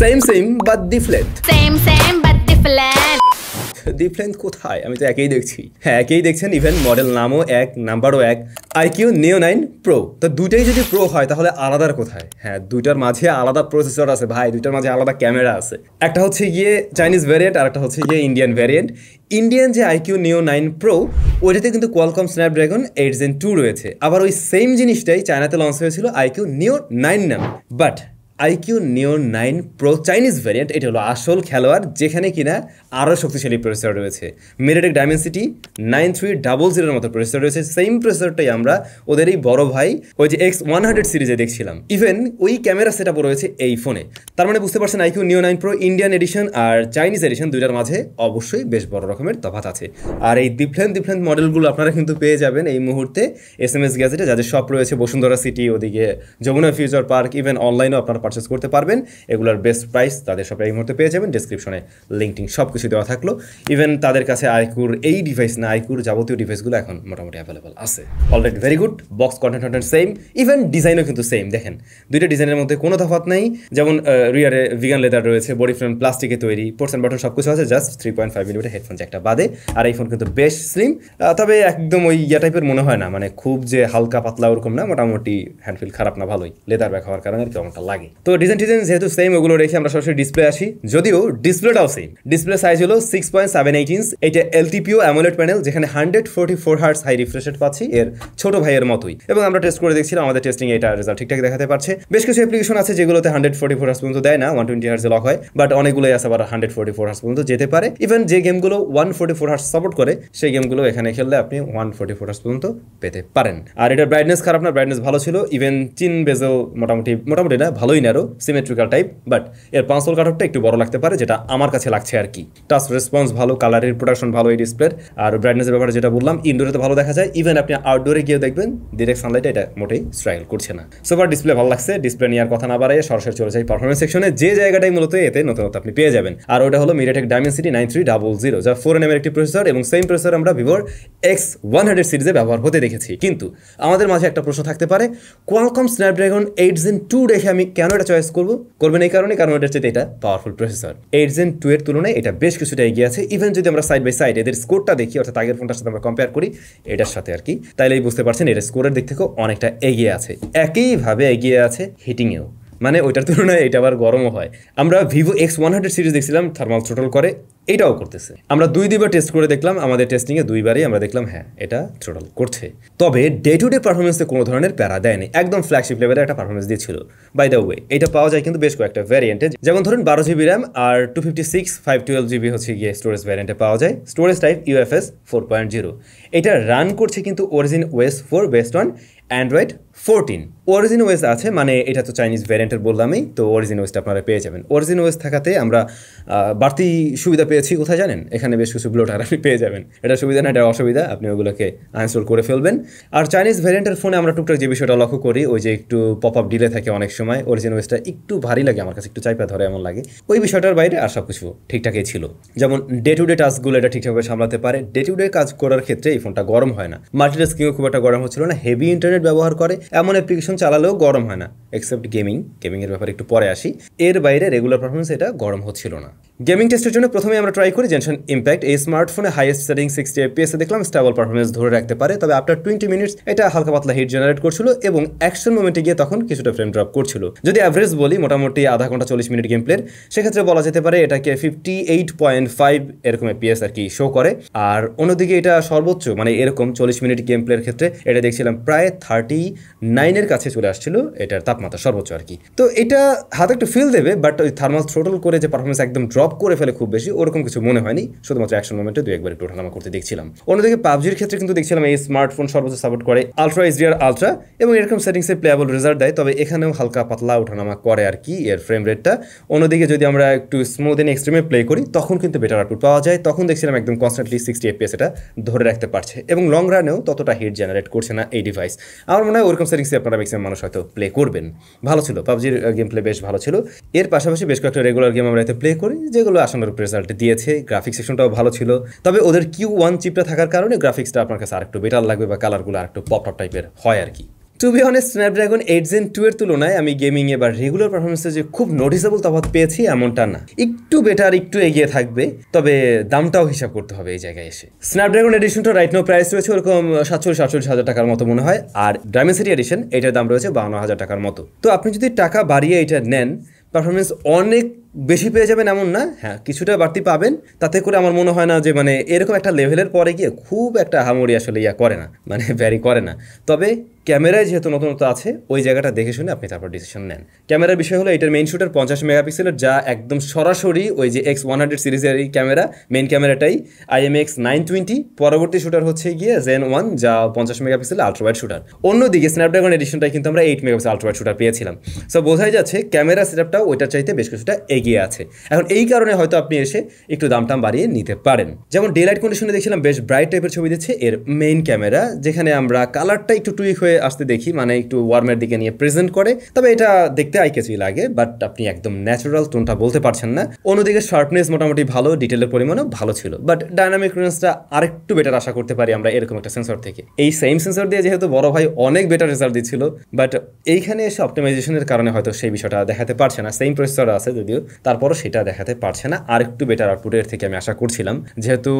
Same but different. Same but different. Different কোথায়? আমি তো একই দেখছি। হ্যাঁ, একই দেখছেন। ইভেন মডেল নামও এক, নাম্বারও এক, আইকিউ নিও 9 প্রো। তো দুইটাই যদি প্রো হয় তাহলে আলাদার কোথায়? হ্যাঁ, দুইটার মাঝে আলাদা প্রসেসর আছে ভাই, দুইটার মাঝে আলাদা ক্যামেরা আছে। একটা হচ্ছে গিয়ে চাইনিজ ভ্যারিয়েন্ট আর একটা হচ্ছে গিয়ে ইন্ডিয়ান ভ্যারিয়েন্ট। ইন্ডিয়ান যে আইকিউ নিও 9 প্রো, ওইটাতে কিন্তু কোয়ালকম স্ন্যাপড্রাগন 8 Gen 2 রয়েছে। আবার ওই সেম জিনিসটাই চায়নাতে লঞ্চ হয়েছিল আইকিউ নিও 9 নামে। বাট আইকিউ নিও 9 প্রো চাইনিজ ভ্যারিয়েন্ট, এটা হলো আসল খেলোয়াড়, যেখানে কিনা আরও শক্তিশালী প্রসেসর রয়েছে। মিডিয়াটেক ডাইমেনসিটি 9300 মতো প্রসেসর রয়েছে। সেম প্রসেসরটাই আমরা ওদের এই বড় ভাই ওই যে X100 সিরিজে দেখছিলাম। ইভেন ওই ক্যামেরা সেট আপ রয়েছে এই ফোনে। তার মানে বুঝতে পারছেন আইকিউ নিও 9 প্রো ইন্ডিয়ান এডিশন আর চাইনিজ এডিশন দুইটার মাঝে অবশ্যই বেশ বড় রকমের তফাৎ আছে। আর এই ডিফারেন্ট মডেলগুলো আপনারা কিন্তু পেয়ে যাবেন এই মুহূর্তে SMS গ্যাজেটে, যাদের শপ রয়েছে বসুন্ধরা সিটি, ওদিকে যমুনা ফিউচার পার্ক, ইভেন অনলাইনেও আপনারা পারচেস করতে পারবেন। এগুলোর বেস্ট প্রাইস তাদের শপে এই মুহূর্তে পেয়ে যাবেন। ডেসক্রিপশনে লিঙ্কিং সব কিছু দেওয়া থাকলো। ইভেন তাদের কাছে আইকুর এই ডিভাইস না, আইকুর যাবতীয় ডিভাইসগুলো এখন মোটামুটি অ্যাভেলেবল আছে। Already very good. Box content same, even ডিজাইনও কিন্তু সেম। দেখেন দুইটা ডিজাইনের মধ্যে কোনো তফাৎ নাই। যেমন রিয়ারে ভিগান লেদার রয়েছে, বডি ফ্রেম প্লাস্টিকে তৈরি, পোর্টস অ্যান্ড বাটন সব কিছু আছে, জাস্ট 3.5mm হেডফোন জ্যাকটা বাদে। আর এই ফোন কিন্তু বেশ স্লিম, তবে একদম ওই টাইপের মনে হয় না, মানে খুব যে হালকা পাতলা ওরকম না, মোটামুটি হ্যান্ডফিল খারাপ না, ভালোই লেদার ব্যাক হওয়ার কারণে কেমনটা লাগে। তো ডিজাইন যেহেতু সেম, ওগুলো রেখে আমরা সরাসরি ডিসপ্লে আসি। যদিও ডিসপ্লেটাও সেম। ডিসপ্লে সাইজ হলো 6.78 ইঞ্চ। এটা LTPO অ্যামোলেড প্যানেল, যেখানে 144 হার্টজ হাই রিফ্রেশ রেট পাচ্ছি, এর ছোট ভাইয়ের মতোই। এবং আমরা টেস্ট করে দেখছিলাম, আমাদের টেস্টিং এটা রেজাল্ট ঠিকঠাক দেখাতে পারছে। বেশ কিছু অ্যাপ্লিকেশন আছে যেগুলোতে 144 হার্টজ পর্যন্ত দেয় না, 120 হার্টজে লক হয়, বাট অনেকগুলোই আছে আবার 144 হার্টজ পর্যন্ত যেতে পারে। ইভেন যে গেমগুলো 144 হার্টজ সাপোর্ট করে, সেই গেমগুলো এখানে খেললে আপনি 144 হার্টজ পর্যন্ত পেতে পারেন। আর এটার ব্রাইটনেস খারাপ না, ব্রাইটনেস ভালো ছিল। ইভেন চিন বেজও মোটামুটি না, ভালোই ন্যারো, সিমেট্রিক্যাল টাইপ, বাট এর পাঁচল কাটঅফটা একটু বড় লাগতে পারে, যেটা আমার কাছে লাগছে আর কি। টাচ রেসপন্স ভালো, কালার রিপ্রোডাকশন ভালো এই ডিসপ্লের। আর ব্রাইটনেসের ব্যাপারে যেটা বললাম, ইনডোরে তো ভালো দেখা যায়, ইভেন আপনি আউটডোরে গিয়ে দেখবেন ডিরেক্ট সানলাইটে এটা মোটেই স্ট্রাগল করছে না। সুপার ডিসপ্লে ভালো লাগছে। ডিসপ্লে নিয়ে আর কথা না বাড়াই সরাসরি চলে যাই পারফরমেন্স সেকশনে, যে জায়গাটাই মূলত এতে নতুনত্ব আপনি পেয়ে যাবেন। আর ওটা হলো মিডিয়াটেক ডাইমেনসিটি 9300, যা 4nm একটি প্রসেসর, এবং সেম প্রসেসর আমরা ভিভোর X100 সিরিজে ব্যবহার হতে দেখেছি। কিন্তু আমাদের মাঝে একটা প্রশ্ন থাকতে পারে, কোয়ালকম স্ন্যাপড্রাগন 8 Gen 2 রেখে আমি কেন এটা চয়েস করবেন এই কারণে, কারণ এটার চেয়ে এটা পাওয়ারফুল প্রসেসর। 8 Gen 2 এর তুলনায় এটা বেশ কিছুটা এগিয়ে আছে। ইভেন যদি আমরা সাইড বাই সাইড এদের স্কোরটা দেখি, অর্থাৎ আগের ফোনটার সাথে আমরা কম্পেয়ার করি এটার সাথে আর কি, তাইলেই বুঝতে পারছেন এর স্কোরের দিক থেকেও অনেকটা এগিয়ে আছে। একইভাবে এগিয়ে আছে হিটিংয়েও, মানে ওইটার তুলনায় এটা আবার গরমও হয়। আমরা ভিভো X100 সিরিজ দেখছিলাম থার্মাল থ্রোটল করে, এটাও করতেছে। আমরা দুইবার টেস্ট করে দেখলাম, আমাদের টেস্টিংয়ে দুইবারই আমরা দেখলাম হ্যাঁ এটা থ্রোটল করছে। তবে ডে টু ডে পারফরমেন্সে কোনো ধরনের প্যারা দেয়নি, একদম ফ্ল্যাগশিপ লেভেলের একটা পারফরমেন্স দিয়েছিল। বাই দ্য ওয়ে, এটা পাওয়া যায় কিন্তু বেশ কয়েকটা ভ্যারিয়েন্টে, যেমন ধরুন 12GB র্যাম আর 256 512GB হচ্ছে গিয়ে স্টোরেজ ভ্যারিয়েন্টে পাওয়া যায়। Storage type UFS 4.0। এটা রান করছে কিন্তু Origin OS 4 based on Android 14। Origin OS আছে, মানে এটা তো চাইনিজ ভ্যারিয়েন্টের বললামই, তো Origin OS আপনারা পেয়ে যাবেন। Origin OS থাকাতে আমরা বাড়তি সুবিধা পেয়েছি কোথায় জানেন? এখানে বেশ কিছু ব্লোটার আপনি পেয়ে যাবেন। এটা সুবিধা না, এটা অসুবিধা, আপনি ওগুলোকে আনইনস্টল করে ফেলবেন। আর চাইনিজ ভ্যারিয়েন্টের ফোনে আমরা টুকটাক যে বিষয়টা লক্ষ্য করি, ওই যে একটু পপ আপ ডিলে থাকে অনেক সময়, Origin OSটা একটু ভারী লাগে আমার কাছে, একটু চাইপা ধরে এমন লাগে। ওই বিষয়টার বাইরে আর সব কিছু ঠিকঠাকই ছিল। যেমন ডে টু ডে টাস্কগুলো এটা ঠিকঠাকভাবে সামলাতে পারে। ডে টু ডে কাজ করার ক্ষেত্রে এই ফোনটা গরম হয় না। মাল্টিটাস্কিংও খুব একটা গরম হচ্ছিল না। হেভি ইন্টারনেট ব্যবহার করে এমন অ্যাপ্লিকেশন চালালেও গরম হয় না, এক্সেপ্ট গেমিংয়ের ব্যাপারে একটু পরে আসি। এর বাইরে রেগুলার পারফরমেন্স এটা গরম হচ্ছিল না। গেমিং টেস্টের জন্য প্রথমে আমরা ট্রাই করি জেনশন ইম্প্যাক্ট। এই স্মার্টফোনে হাইয়েস্ট সেটিং 60 FPS দেখলাম স্টেবল পারফরমেন্স ধরে রাখতে পারে, তবে আফটার 20 মিনিটস এটা হালকা পাতলা হিট জেনারেট করছিল এবং অ্যাকশন মোমেন্টে গিয়ে তখন কিছুটা ফ্রেম ড্রপ করছিল। যদি অ্যাভারেজ বলি মোটামুটি আধা ঘন্টা 40 মিনিট গেম প্লের, সেক্ষেত্রে বলা যেতে পারে এটাকে 58.5 এরকম FPS আর কি শো করে। আর অন্যদিকে এটা সর্বোচ্চ মানে এরকম 40 মিনিট গেম প্লের ক্ষেত্রে এটা দেখছিলাম প্রায় 39 এর কাছে চলে আসছিল এটার তাপমাত্রা সর্বোচ্চ আর কি। তো এটা হাতে একটু ফিল দেবে, বাট ওই থার্মাল থ্রোটল করে যে পারফরমেন্স একদম ড্রপ করে ফেলে খুব বেশি ওরকম কিছু মনে হয়নি, শুধুমাত্র অ্যাকশন মোমেন্টে দুই একবার একটু ওঠানামা করতে দেখছিলাম। অন্যদিকে পাবজির ক্ষেত্রে কিন্তু দেখছিলাম এই স্মার্টফোন সর্বোচ্চ সাপোর্ট করে আলট্রা HDR আলট্রা এবং এরকম সেটিংসে প্লেয়াবল রেজাল্ট দেয়, তবে এখানেও হালকা পাতলা ওঠানামা করে আর কি এর ফ্রেম রেটটা। অন্যদিকে যদি আমরা একটু স্মুথ এন্ড এক্সট্রিমে প্লে করি তখন কিন্তু বেটার আউটপুট পাওয়া যায়, তখন দেখছিলাম একদম কনস্ট্যান্টলি 60 FPS এটা ধরে রাখতে পারছে এবং লং রানেও ততটা হিট জেনারেট করছে না এই ডিভাইস। আমার মনে হয় ওরকম সেটিংসে আপনারা ম্যাক্সিমাম মানুষ হয়তো প্লে করবেন। ভালো ছিল পাবজির গেম প্লে, বেশ ভালো ছিল। এর পাশাপাশি বেশ কয়েকটা রেগুলার গেম আমরা এতে প্লে করি যেগুলো আশানুরূপ রেজাল্ট দিয়েছে। গ্রাফিক্স সেকশনটাও ভালো ছিল, তবে ওদের Q1 চিপটা থাকার কারণে গ্রাফিক্সটা আপনার কাছে আরেকটু বেটার লাগবে বা কালারগুলো আরেকটু পপ আপ টাইপের হয় আর কি। To be honest Snapdragon 8 Gen 2 এর তুলনায় আমি গেমিংয়ে বা রেগুলার পারফরমেন্সে যে খুব নোটিসেবল তফাৎ পেয়েছি এমনটা না, একটু বেটার, একটু এগিয়ে থাকবে, তবে দামটাও হিসাব করতে হবে এই জায়গায় এসে। স্ন্যাপড্রাগন এডিশনটা রাইট নাও প্রাইস রয়েছে ওরকম 47-48 হাজার টাকার মতো মনে হয়, আর ডায়মেন্সিটি এডিশন এটার দাম রয়েছে 52,000 টাকার মতো। তো আপনি যদি টাকা বাড়িয়ে এটা নেন, পারফরমেন্স অনেক বেশি পেয়ে যাবেন এমন না, হ্যাঁ কিছুটা বাড়তি পাবেন, তাতে করে আমার মনে হয় না যে মানে এরকম একটা লেভেলের পরে গিয়ে খুব একটা হামড়ি আসলে করে না, মানে ভ্যারি করে না। তবে ক্যামেরায় যেহেতু নতুনত্ব আছে ওই জায়গাটা দেখে শুনে আপনি তারপর ডিসিশন নেন। ক্যামেরার বিষয় হলো এটার মেইন শুটার 50 মেগাপিক্সেলের, যা একদম সরাসরি ওই যে X100 সিরিজের এই ক্যামেরা, মেইন ক্যামেরাটাই IMX 920। পরবর্তী শুটার হচ্ছে গিয়ে Zen 1, যা 50 মেগাপিক্সেলের আলট্রাওয়াইড শুটার। অন্যদিকে স্ন্যাপড্রাগন এডিশনটাই কিন্তু আমরা 8 মেগাপিক্সেল আলট্রাওয়াইড শুটার পেয়েছিলাম। সো বোঝাই যাচ্ছে ক্যামেরা সেটআপটাও ওইটার চাইতে বেশ কিছুটা এগিয়ে আছে। এখন এই কারণে হয়তো আপনি এসে একটু দাম বাড়িয়ে নিতে পারেন। যেমন ডে লাইট কন্ডিশনে দেখছিলাম বেশ ব্রাইট টাইপের ছবি দিচ্ছে এর মেইন ক্যামেরা, যেখানে আমরা কালারটা একটু টুইক হয়ে আসতে দেখি, মানে একটু ওয়ার্মের দিকে নিয়ে প্রেজেন্ট করে, তবে এটা দেখতে আইকেচি লাগে, বাট আপনি একদম ন্যাচারাল টোনটা বলতে পারছেন না। অন্যদিকে শার্পনেস মোটামুটি ভালো, ডিটেলের পরিমাণও ভালো ছিল, বাট ডায়নামিক রেঞ্জটা আরেকটু বেটার আশা করতে পারি আমরা এরকম একটা সেন্সর থেকে। এই সেম সেন্সর দিয়ে যেহেতু বড় ভাই অনেক বেটার রেজাল্ট দিচ্ছিল, বাট এইখানে এসে অপটিমাইজেশনের কারণে হয়তো সেই বিষয়টা দেখাতে পারছে না। সেম প্রসেসর আছে যদিও, তারপরও সেটা দেখাতে পারছে না। আর একটু বেটার আউটপুটের থেকে আমি আশা করছিলাম, যেহেতু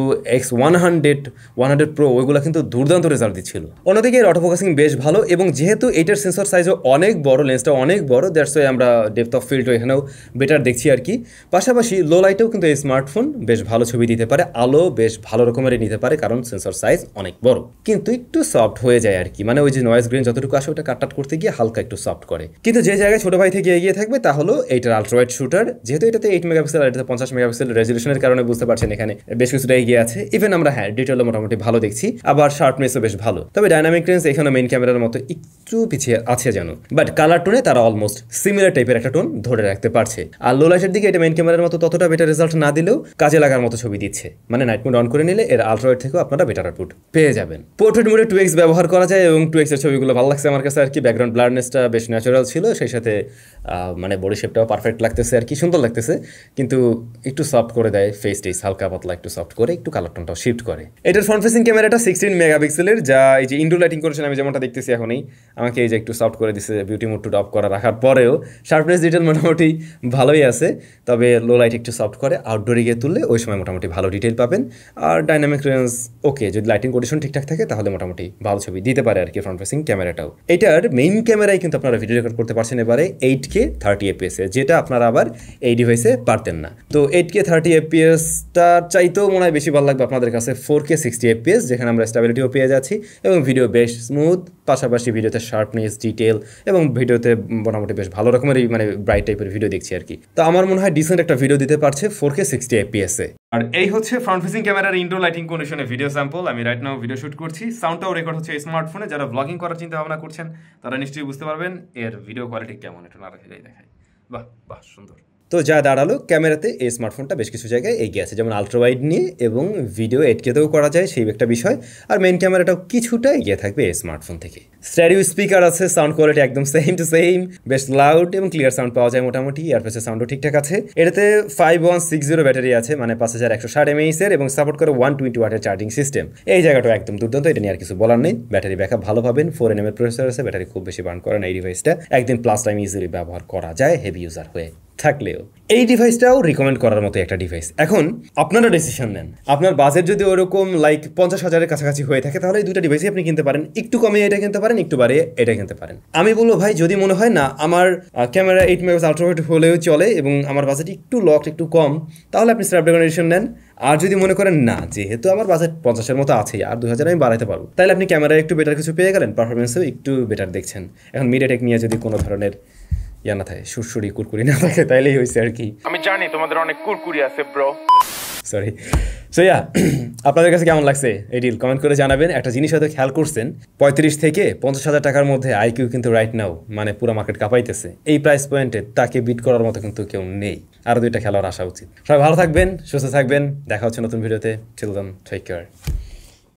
X100 Pro ওইগুলো কিন্তু দুর্দান্ত রেজাল্ট দিচ্ছিল। অন্যদিকে এর অটোফোকাসিং বেশ ভালো, এবং যেহেতু এটার সেন্সর সাইজও অনেক বড়, লেন্সটা অনেক বড়, দ্যাটস ওয়াই আমরা ডেপথ অফ ফিল্ডও এখানেও বেটার দেখছি আর কি। পাশাপাশি লো লাইটেও কিন্তু এই স্মার্টফোন বেশ ভালো ছবি দিতে পারে, আলো বেশ ভালো রকমেরই নিতে পারে, কারণ সেন্সর সাইজ অনেক বড়, কিন্তু একটু সফট হয়ে যায় আর কি। মানে ওই যে নয়েজ গ্রেন যতটুকু আসে ওটা কাট করতে গিয়ে হালকা একটু সফট করে। কিন্তু যে জায়গায় ছোট ভাই থেকে এগিয়ে থাকবে তা হলো এইটার আলট্রাওয়াইড শুটার, যেহেতু এটাতে 8 মেগাপিক্সেল আর এটাতে 50 মেগাপিক্সেল রেজলিউশনের কারণে বুঝতে পারছেন এখানে বেশ কিছুটা এগিয়ে আছে। ইভেন আমরা হ্যাঁ ডিটেলও মোটামুটি ভালো দেখছি, আবার শার্পনেসও বেশ ভালো। তবে ডায়নামিক রেঞ্জ এখানে মেইন ক্যামেরার মতো একটু পিছিয়ে আছে যেন, বাট কালার টোনে তারা অলমোস্ট সিমিলার টাইপের একটা টোন ধরে রাখতে পারছে। আর লো লাইটের দিকে এটা মেইন ক্যামেরার মতো ততটা বেটার রেজাল্ট না দিলেও কাজে লাগার মতো ছবি দিচ্ছে। মানে নাইট মোড অন করে নিলে এর আলট্রাওয়াইড থেকেও আপনারা বেটার আউটপুট পেয়ে যাবেন। পোর্ট্রেট মোডে 2x ব্যবহার করা যায়, এবং 2x এর ছবিগুলো ভালো লাগছে আমার কাছে আর কি। ব্যাকগ্রাউন্ড ব্লারনেসটা বেশ ন্যাচারাল ছিল, সেই সাথে মানে বডি শেপটাও পারফেক্ট লাগতেছে আর কি, সুন্দর লাগতেছে। কিন্তু একটু সফট করে দেয় ফেস টেস, হালকা পাতলা একটু সফট করে, একটু কালার টোনটাও শিফট করে। এটার ফ্রন্ট ফেসিং ক্যামেরাটা 16 মেগাপিক্সেলের, যা এই যে ইনডোর লাইটিং করেছেন আমি যেমনটা দেখতেছি এখনই, আমাকে এই যে একটু সফট করে দিচ্ছে বিউটি মোড টু অফ করা রাখার পরেও। শার্পনেস ডিটেল মোটামুটি ভালোই আছে, তবে লো লাইট একটু সফট করে আউটডোরে গিয়ে তুললে ওই সময় মোটামুটি ভালো ডিটেল পাবেন। আর ডাইনামিক রেঞ্জ ওকে, যদি লাইটিং কন্ডিশন ঠিকঠাক থাকে তাহলে মোটামুটি ভালো ছবি দিতে পারে আর কি ফ্রন্ট ফেসিং ক্যামেরাটাও। এটার মেইন ক্যামেরায় কিন্তু আপনারা ভিডিও রেকর্ড করতে পারছেন এবারে 8K 30 FPS এ, যেটা আপনারা আবার এই ডিভাইসে পারতেন না। তো 8K 30 FPS-টা চাইতেও মনে হয় বেশি ভালো লাগবে আপনাদের কাছে 4K 60 FPS, যেখানে আমরা স্টেবিলিটিও পেয়ে যাচ্ছি এবং ভিডিও বেশ স্মুথ, পাশাপাশি ভিডিওতে শার্পনেস, ডিটেল এবং ভিডিওতে মোটামুটি বেশ ভালো রকমের মানে ব্রাইট টাইপের ভিডিও দেখছি আর কি। তো আমার মনে হয় ডিসেন্ট একটা ভিডিও দিতে পারছে 4K 60 FPS এ। আর এই হচ্ছে ফ্রন্ট ফেসিং ক্যামেরার ইনডোর লাইটিং কন্ডিশনে ভিডিও স্যাম্পল। আমি রাইট নাও ভিডিও শুট করছি, সাউন্ডটাও রেকর্ড হচ্ছে স্মার্টফোনে। যারা ব্লগিং করার চিন্তা ভাবনা করছেন তারা নিশ্চয়ই বুঝতে পারবেন এর ভিডিও কোয়ালিটি কেমন। এটা না রেখে দেখায়, বাহ বাহ সুন্দর। তো যা দাঁড়ালো ক্যামেরাতে এই স্মার্টফোনটা বেশ কিছু জায়গায় এগিয়ে আছে, যেমন আলট্রাওয়াইড নিয়ে এবং ভিডিও 8K-তেও করা যায় সেই একটা বিষয়। আর মেইন ক্যামেরাটাও কিছুটা এগিয়ে থাকবে এই স্মার্টফোন থেকে। স্টেরিও স্পিকার আছে, সাউন্ড কোয়ালিটি একদম সেম টু সেম, বেশ লাউড এবং ক্লিয়ার সাউন্ড পাওয়া যায় মোটামুটি। ইয়ারফেসের সাউন্ডও ঠিকঠাক আছে। এটাতে 5160 ব্যাটারি আছে, মানে 5160 mAh এর, এবং সাপোর্ট করে 120 ওয়াটের চার্জিং সিস্টেম। এই জায়গাটাও একদম দুর্দান্ত, এটা নিয়ে আর কিছু বলার নেই। ব্যাটারি ব্যাকআপ ভালো পাবেন, 4nm এর প্রসেসর আছে, ব্যাটারি খুব বেশি বার্ন করে না এই ডিভাইসটা। একদিন প্লাস টাইম ইজিলি ব্যবহার করা যায় হেভি ইউজার হয়ে থাকলেও। এই ডিভাইসটাও রিকমেন্ড করার মতো একটা ডিভাইস। এখন আপনারা ডিসিশন নেন, আপনার বাজেট যদি ওরকম লাইক 50,000-এর কাছাকাছি হয়ে থাকে তাহলে এই দুটো ডিভাইসই আপনি কিনতে পারেন। একটু কমে এটা কিনতে পারেন, একটু বাড়িয়ে এটা কিনতে পারেন। আমি বলবো ভাই, যদি মনে হয় না আমার ক্যামেরা 8 মেগাপিক্সেল আলট্রাওয়াইড হলেও চলে এবং আমার বাজেট একটু লকড, একটু কম, তাহলে আপনি স্ন্যাপড্রাগন এডিশন নেন। আর যদি মনে করেন না, যেহেতু আমার বাজেট 50-এর মতো আছে আর 2000 আমি বাড়াতে পারবো, তাহলে আপনি ক্যামেরায় একটু বেটার কিছু পেয়ে গেলেন, পারফরমেন্সও একটু বেটার দেখছেন। এখন মিডিয়াটেক নিয়ে যদি কোনো ধরনের ইয়া না থাকে, সুরসুরি কুরকুরি না থাকে, তাইলেই হয়েছে আর কি। আমি জানি তোমাদের অনেক কুরকুরি আছে ব্রো। সরি। সো ইয়া, আপনাদের কাছে কেমন লাগছে এই ডিল কমেন্ট করে জানাবেন। একটা জিনিস হয়তো খেয়াল করছেন, 35 থেকে 50,000 টাকার মধ্যে আইকিউ কিন্তু রাইট নাও মানে পুরো মার্কেট কাঁপাইতেছে। এই প্রাইস পয়েন্টে তাকে বিট করার মতো কিন্তু কেউ নেই। আরও দুইটা খেলার আসা উচিত। সবাই ভালো থাকবেন, সুস্থ থাকবেন, দেখা হচ্ছে নতুন ভিডিওতে। Till then take care.